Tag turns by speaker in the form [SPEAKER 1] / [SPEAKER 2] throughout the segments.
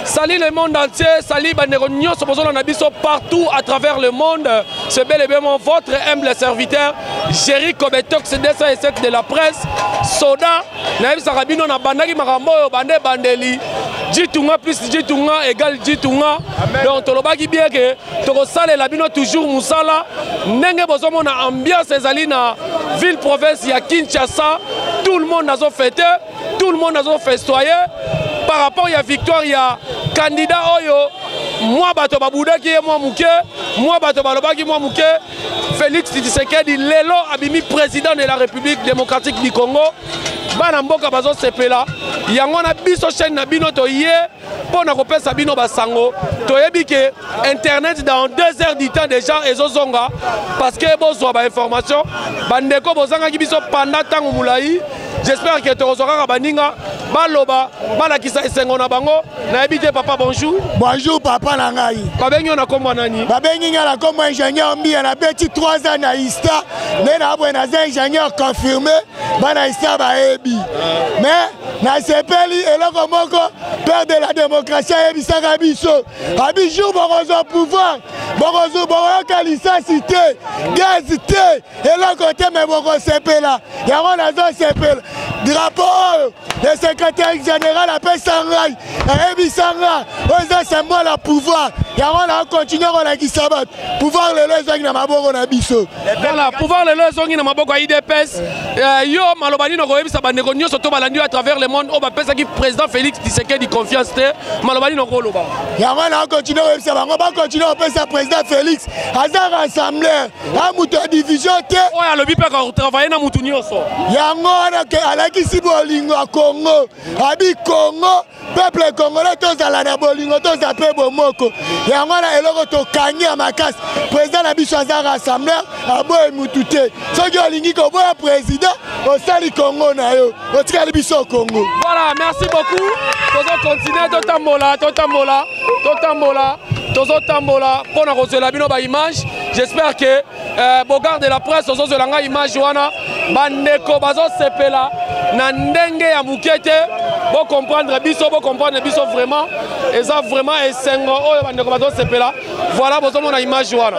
[SPEAKER 1] Salut le monde entier, salut Banderogno, partout à travers le monde. C'est bel et bien votre humble serviteur, Jerry Kobetox 207 de la presse, Soda, Naïm Sarabino, Nabandagi Marambo, Bande Bandeli, Jitunga plus Jitunga égale Jitunga. Donc, Tolobaki bien que Torosale et Labino toujours Moussala, Nenge Bozomo na ambiance Ezalina, ville province, ya Kinshasa, tout le monde a fêté, tout le monde a festoyé. Par rapport à la victoire, il y a candidat Oyo, moi bato babouda qui est moi mouké, moi bato baloba qui est moi mouké, Felix Tshisekedi, Lelo Abimi, président de la République démocratique du Congo, Banamboka bazo sepela, yangona biso chaîne na bino to yé, pona kopé sabino basango, to yebi que internet dans 2 heures du temps déjà ezozonga, parce que bozo ba information, bandeko bozanga ki biso pendant tango moulayi. J'espère que tu auras baninga, baloba, balakisa esengo na bango. Na ebite papa bonjour.
[SPEAKER 2] Bonjour papa nangai.
[SPEAKER 1] Babengi na kombo nani?
[SPEAKER 2] Babengi na kombo ingénieur mbi na beti 3 ans na ISTA. Ne na abwe na ingénieur confirmé, bana ISTA ba ebi. Mais na sepeli eloko moko père de la démocratie ebisaka biso. Abi jour bokozo pouvoir, bokozo bokoka licence gaz te eloko te me boko sepela. Yango na zo sepela. Drapeau, le secrétaire général appelle Sangai, et Sanga, on symbole à pouvoir. Et on a continué à Kisabat. Pouvoir le leçon na maboko na biso.
[SPEAKER 1] Voilà, pouvoir le leçon na maboko IDPS. Yo malobani no koyebisa bandeko nyonso to balandi à travers le monde. On va penser que président Félix Tshisekedi confiance te. Malobani no koloba.
[SPEAKER 2] Ya on a continué à ça, on va continuer à penser président Félix. Azar assemblée, a muto division te.
[SPEAKER 1] Oh ya lobi pe ko travailler na mutu nyonso.
[SPEAKER 2] Ya ngona ke alaki sibolingo a Congo. Abi Congo, peuple congolais tous à la bolingo tous à peu bomoko. Ya ngona eloko to kanya makasi. Président na biso azar assemblée, a boy mutute. Soki olingi ko boy président, au sali Congo na yo. O tikali biso Congo.
[SPEAKER 1] Voilà, merci beaucoup. Tozo continuer Tozo tambola pour na kozela bino ba image. J'espère que Bogard de la presse ozo zelanga image wana bandeko bazo sepela na ndenge ya mukete bo comprendre biso vraiment et ça vraiment esengo oyo bandeko bazo sepela. Voilà bozo mona image wana.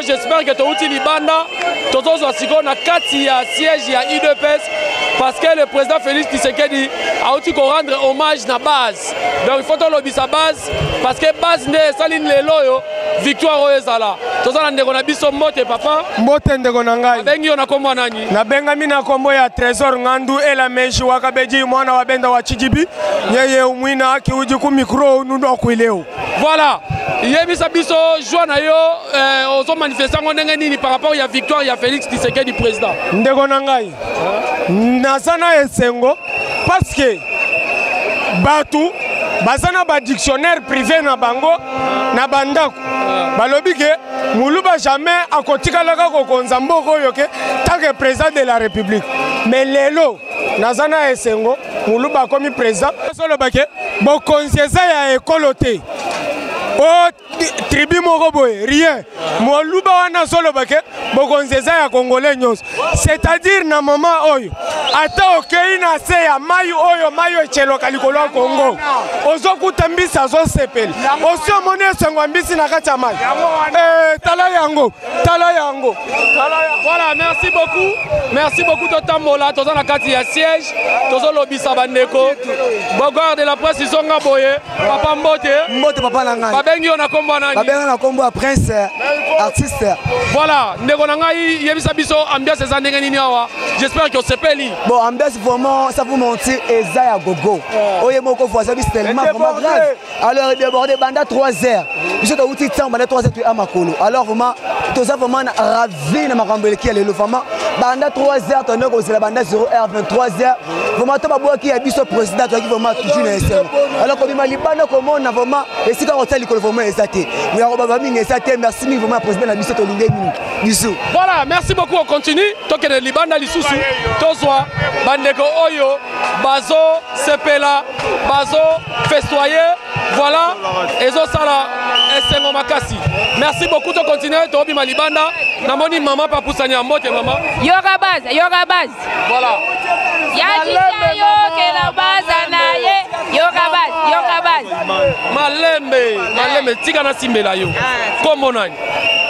[SPEAKER 1] J'espère que tu as utilisé Libanda, tu as na kati ya siège ya IDPS parce que le président Félix Tshisekedi auti ko rendre hommage na base. Donc il faut to lobisa base parce que base ne saline lelo yo victoire oyo ezala. Tozana ndeko na biso mbote papa.
[SPEAKER 3] Mbote ndeko na ngai.
[SPEAKER 1] Bengi yo na kombo nani?
[SPEAKER 3] Na benga mina kombo ya Trésor Ngandu ela meshi wakabeji mwana wa benda wa Chijibi. Yeye umwina aki uji ku micro nundo kuileo.
[SPEAKER 1] Voilà. Yebisa biso joie na yo ozo manifester ndenge nini par rapport ya victoire ya Felix Tshisekedi président.
[SPEAKER 3] Ndeko na ngai. Nazana esengo parce que batu bazana ba dictionnaire privé na bango na bandako balobi ke muluba jamais akotikalaka kokonza mboko yoke tant que président de la République mais lelo nazana esengo muluba komi président solo bake bo conscience ya ekolote o tribu moko boye rien moluba wana solo bake bo conscience ya congolais nyos c'est-à-dire na mama oyo ata okei na se ya mayu oyo mayu echeloka likolo ya Congo ozokuta mbisi azosepela osomoni esengo mbisi na kati ya mayi tala yango
[SPEAKER 1] voilà merci beaucoup totambola toza na kati ya siège tozolobisa bandeko bogard de la presse isonga boye papa mbote
[SPEAKER 4] papa na ngai
[SPEAKER 1] babengi yo na kombo nani
[SPEAKER 4] babenga na kombo ya prince artiste
[SPEAKER 1] voilà ndeko na ngai yebisa biso ambiance eza ndenge nini awa j'espère que osepeli
[SPEAKER 4] bon ambiance vraiment ça vous mentir eza ya gogo oye moko fois ça tellement vraiment grave alors débordé banda 3 heures biso to uti temps banda 3 heures tu amakolo alors vraiment toza vraiment ravi na makambo eleki ya lelo vraiment banda 3 heures tonne ko zela banda 0h 23 heures vraiment to baboki ya biso président to ki vraiment toujours na esemo alors ko bima libanda ko mona vraiment esika ko tali ko vraiment esate mu ya ko baba mingi esate merci mingi vraiment président na biso to lingé biso
[SPEAKER 1] voilà merci beaucoup on continue to ke libanda lisusu tozwa bandeko oyo bazo sepela bazo festoyer voilà ezo sala esengo makasi merci beaucoup to continuer to bima libanda namoni mama papusani ya mbote mama
[SPEAKER 5] yoga base
[SPEAKER 1] voilà
[SPEAKER 5] yakisa yo ke la base na ye yoga base
[SPEAKER 1] malembe tika na simbela yo kombo nani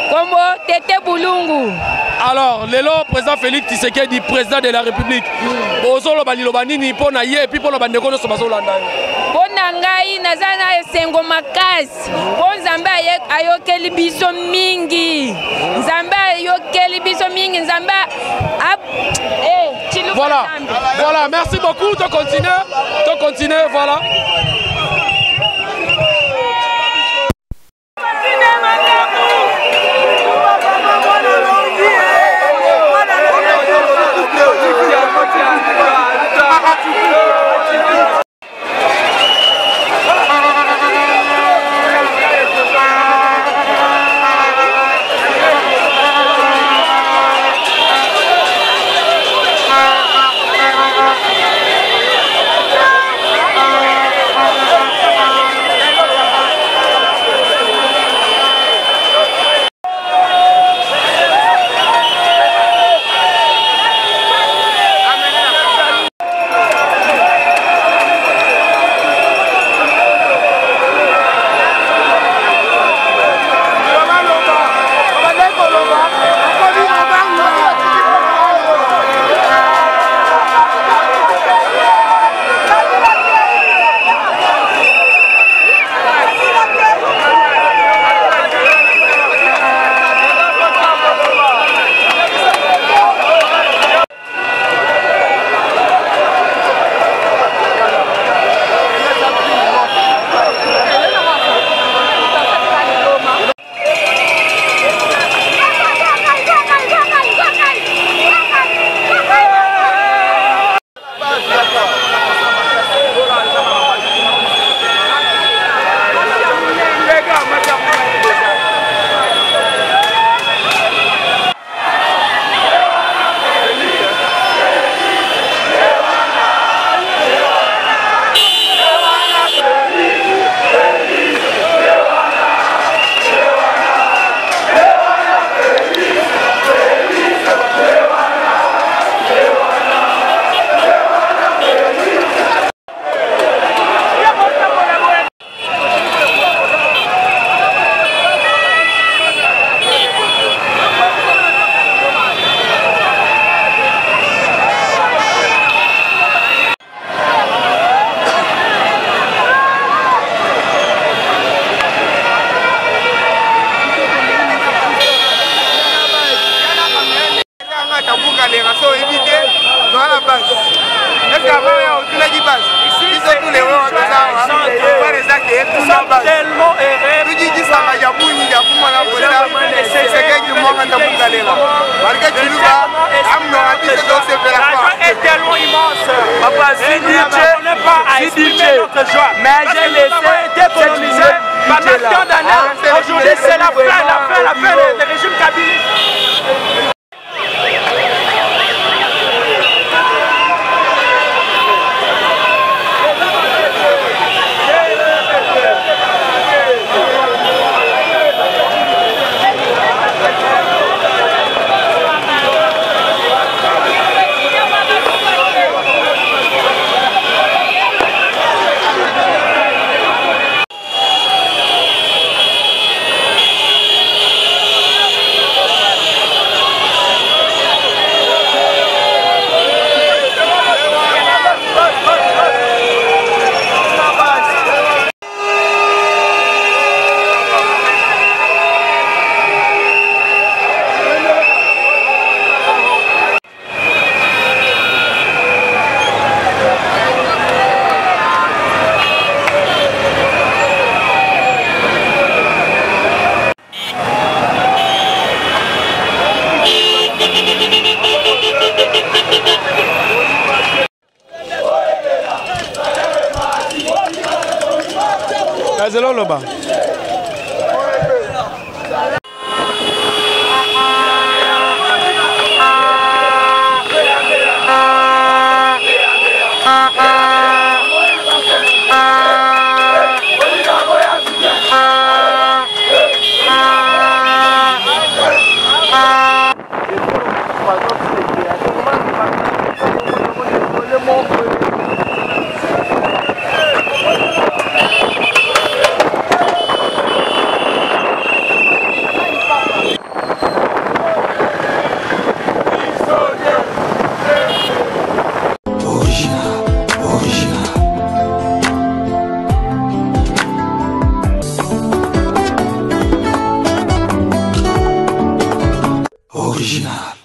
[SPEAKER 5] kombo tete bulungu.
[SPEAKER 1] Alors lelo président Felix Tshisekedi président de la République ozolo baliloba nini pona ye et puis pona bandeko no sobazo landa
[SPEAKER 5] pona ngai nazana esengo makasi po nzambe ayokeli biso mingi nzambe
[SPEAKER 1] voilà merci beaucoup to continuer voilà
[SPEAKER 3] aujourd'hui, c'est la fin du régime Kabila.
[SPEAKER 1] Loba.
[SPEAKER 6] Original.